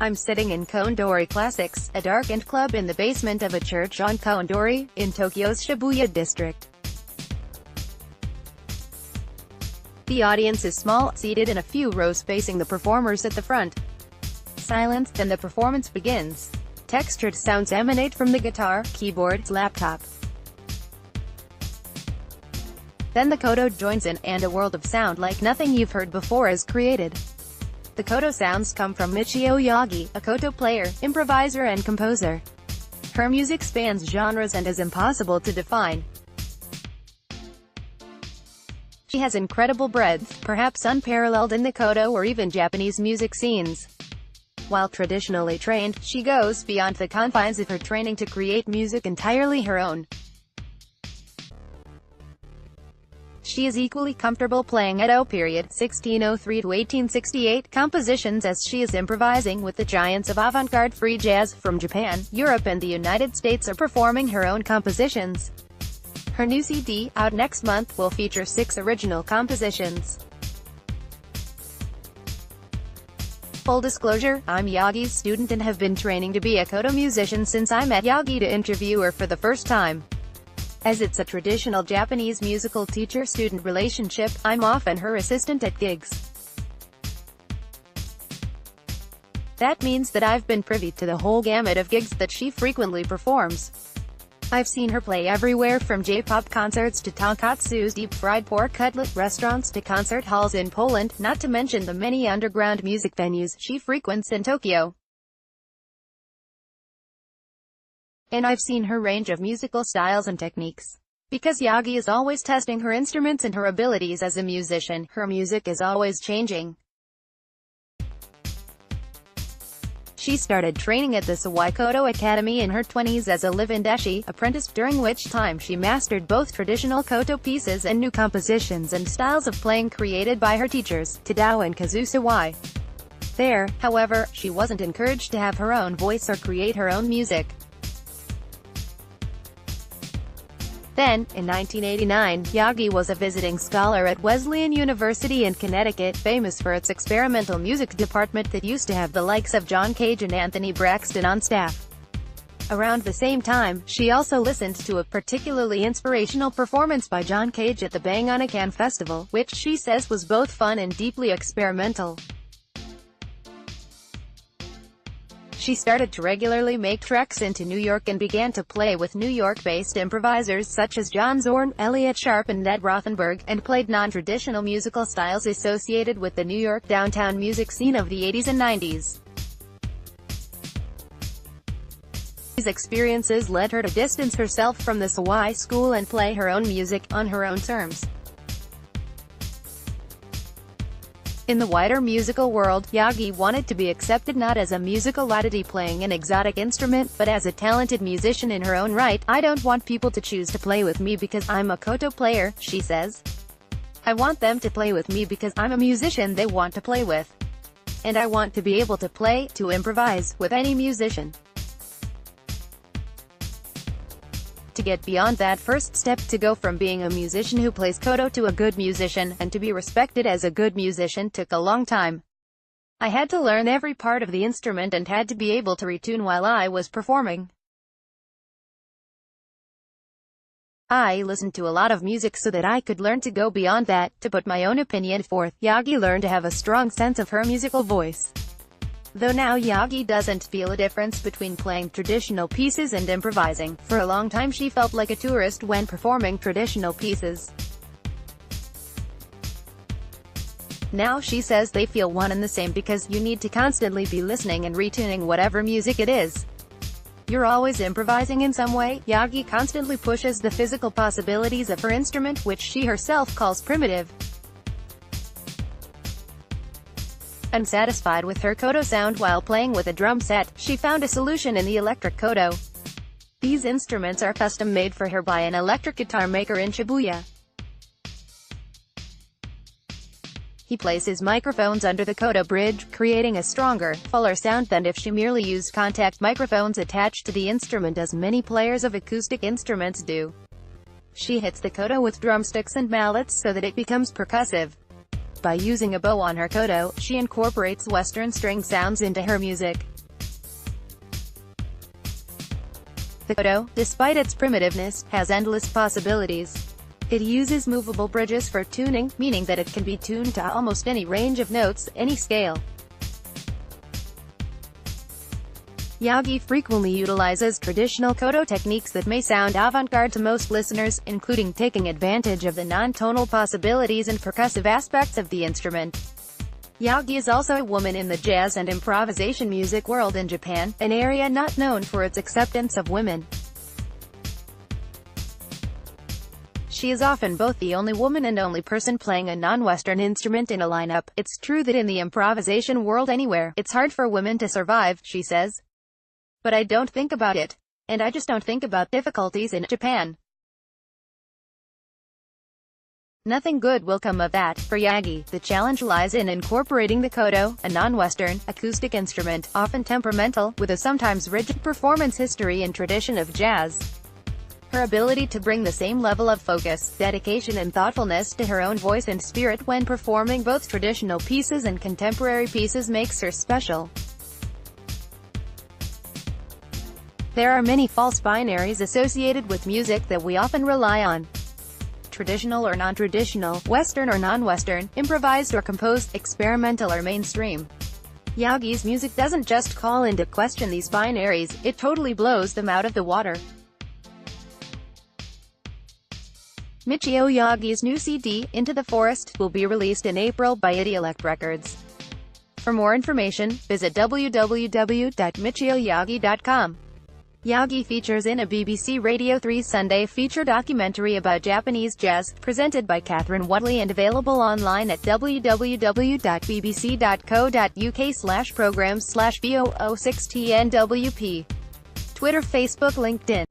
I'm sitting in Koen-Dori Classics, a darkened club in the basement of a church on Koen-Dori, in Tokyo's Shibuya district. The audience is small, seated in a few rows facing the performers at the front. Silence, then the performance begins. Textured sounds emanate from the guitar, keyboard, laptop. Then the koto joins in, and a world of sound like nothing you've heard before is created. The koto sounds come from Michiyo Yagi, a koto player, improviser and composer. Her music spans genres and is impossible to define. She has incredible breadth, perhaps unparalleled in the koto or even Japanese music scenes. While traditionally trained, she goes beyond the confines of her training to create music entirely her own. She is equally comfortable playing Edo period (1603 to 1868) compositions as she is improvising with the giants of avant-garde free jazz from Japan, Europe and the United States or performing her own compositions. Her new CD, out next month, will feature 6 original compositions. Full disclosure, I'm Yagi's student and have been training to be a koto musician since I met Yagi to interview her for the first time. As it's a traditional Japanese musical teacher-student relationship, I'm often her assistant at gigs. That means that I've been privy to the whole gamut of gigs that she frequently performs. I've seen her play everywhere from J-pop concerts to tonkatsu's deep-fried pork cutlet restaurants to concert halls in Poland, not to mention the many underground music venues she frequents in Tokyo. And I've seen her range of musical styles and techniques. Because Yagi is always testing her instruments and her abilities as a musician, her music is always changing. She started training at the Sawai Koto Academy in her 20s as a live-in deshi apprentice, during which time she mastered both traditional koto pieces and new compositions and styles of playing created by her teachers, Tadao and Kazu Sawai. There, however, she wasn't encouraged to have her own voice or create her own music. Then, in 1989, Yagi was a visiting scholar at Wesleyan University in Connecticut, famous for its experimental music department that used to have the likes of John Cage and Anthony Braxton on staff. Around the same time, she also listened to a particularly inspirational performance by John Cage at the Bang on a Can festival, which she says was both fun and deeply experimental. She started to regularly make treks into New York and began to play with New York-based improvisers such as John Zorn, Elliott Sharp and Ned Rothenberg, and played non-traditional musical styles associated with the New York downtown music scene of the 80s and 90s. These experiences led her to distance herself from the Sawai school and play her own music, on her own terms. In the wider musical world, Yagi wanted to be accepted not as a musical oddity playing an exotic instrument, but as a talented musician in her own right. "I don't want people to choose to play with me because I'm a koto player," she says. "I want them to play with me because I'm a musician they want to play with. And I want to be able to play, to improvise, with any musician." To get beyond that first step, to go from being a musician who plays koto to a good musician, and to be respected as a good musician, took a long time. "I had to learn every part of the instrument and had to be able to retune while I was performing. I listened to a lot of music so that I could learn to go beyond that, to put my own opinion forth." Yagi learned to have a strong sense of her musical voice. Though now Yagi doesn't feel a difference between playing traditional pieces and improvising. For a long time she felt like a tourist when performing traditional pieces. Now she says they feel one and the same because you need to constantly be listening and retuning whatever music it is. You're always improvising in some way. Yagi constantly pushes the physical possibilities of her instrument, which she herself calls primitive. Unsatisfied with her koto sound while playing with a drum set, she found a solution in the electric koto. These instruments are custom-made for her by an electric guitar maker in Shibuya. He plays his microphones under the koto bridge, creating a stronger, fuller sound than if she merely used contact microphones attached to the instrument as many players of acoustic instruments do. She hits the koto with drumsticks and mallets so that it becomes percussive. By using a bow on her koto, she incorporates Western string sounds into her music. The koto, despite its primitiveness, has endless possibilities. It uses movable bridges for tuning, meaning that it can be tuned to almost any range of notes, any scale. Yagi frequently utilizes traditional koto techniques that may sound avant-garde to most listeners, including taking advantage of the non-tonal possibilities and percussive aspects of the instrument. Yagi is also a woman in the jazz and improvisation music world in Japan, an area not known for its acceptance of women. She is often both the only woman and only person playing a non-Western instrument in a lineup. It's true that in the improvisation world anywhere, it's hard for women to survive, she says. But I don't think about it. And I just don't think about difficulties in Japan. Nothing good will come of that. For Yagi, the challenge lies in incorporating the koto, a non-Western, acoustic instrument, often temperamental, with a sometimes rigid performance history and tradition of jazz. Her ability to bring the same level of focus, dedication and thoughtfulness to her own voice and spirit when performing both traditional pieces and contemporary pieces makes her special. There are many false binaries associated with music that we often rely on. Traditional or non-traditional, Western or non-Western, improvised or composed, experimental or mainstream. Yagi's music doesn't just call into question these binaries, it totally blows them out of the water. Michiyo Yagi's new CD, Into the Forest, will be released in April by Idiolect Records. For more information, visit www.michiyoyagi.com. Yagi features in a BBC Radio 3 Sunday feature documentary about Japanese jazz, presented by Catherine Wadley and available online at www.bbc.co.uk/programs/BO06TNWP. Twitter, Facebook, LinkedIn.